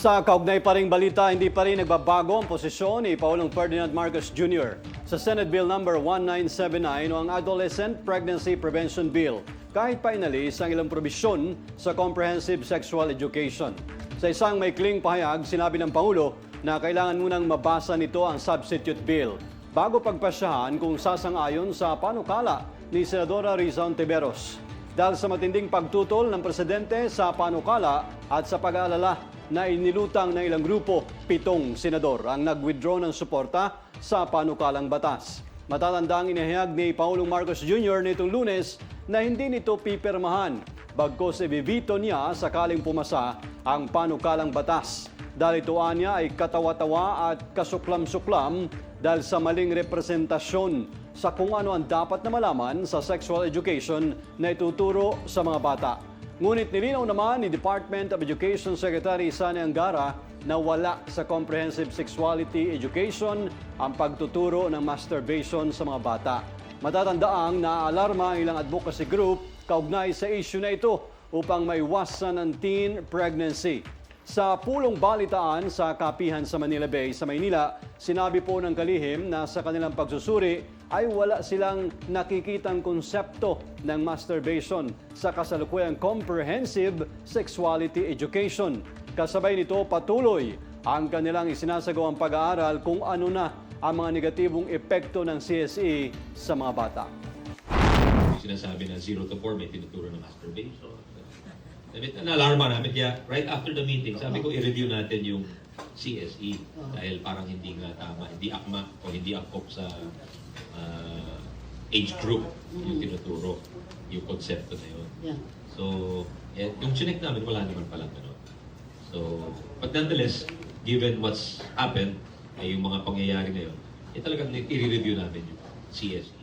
Sa kaugnay pa ring balita, hindi pa rin nagbabago ang posisyon ni Pangulong Ferdinand Marcos Jr. sa Senate Bill No. 1979 o ang Adolescent Pregnancy Prevention Bill, kahit pa inalis ang ilang probisyon sa Comprehensive Sexual Education. Sa isang maikling pahayag, sinabi ng Pangulo na kailangan munang mabasa nito ang substitute bill bago pagpasyahan kung sasang-ayon sa panukala ni Senadora Riza Ontiveros. Dahil sa matinding pagtutol ng Presidente sa panukala at sa pag-aalala na inilutang ng ilang grupo, 7 senador ang nag-withdraw ng suporta sa panukalang batas. Matatandang inihayag ni Pangulong Marcos Jr. nitong Lunes na hindi nito pipirmahan, bagkos ibibito niya sakaling pumasa ang panukalang batas. Dahil ito niya ay katawa-tawa at kasuklam-suklam dahil sa maling representasyon sa kung ano ang dapat na malaman sa sexual education na ituturo sa mga bata. Ngunit nilinaw naman ni Department of Education Secretary Sani Angara na wala sa Comprehensive Sexuality Education ang pagtuturo ng masturbation sa mga bata. Matatandaang naaalarma ang ilang advocacy group kaugnay sa issue na ito upang maiwasan ang teen pregnancy. Sa pulong balitaan sa Kapihan sa Manila Bay sa Maynila, sinabi po ng kalihim na sa kanilang pagsusuri ay wala silang nakikitang konsepto ng masturbation sa kasalukuyang Comprehensive Sexuality Education. Kasabay nito patuloy ang kanilang isinasagawang pag-aaral kung ano na ang mga negatibong epekto ng CSE sa mga bata. Sinasabi na 0 to 4 may tinuturo ng masturbation. Naalarma namin kaya right after the meeting, sabi ko i-review natin yung CSE dahil parang hindi nga tama, hindi akma o hindi angkop sa age group yung tinuturo, yung konsepto na yun. So, yung chinek namin, wala naman palang gano'n. So, but nonetheless, given what's happened, yung mga pangyayari na yun, talagang i-review namin yung CSE.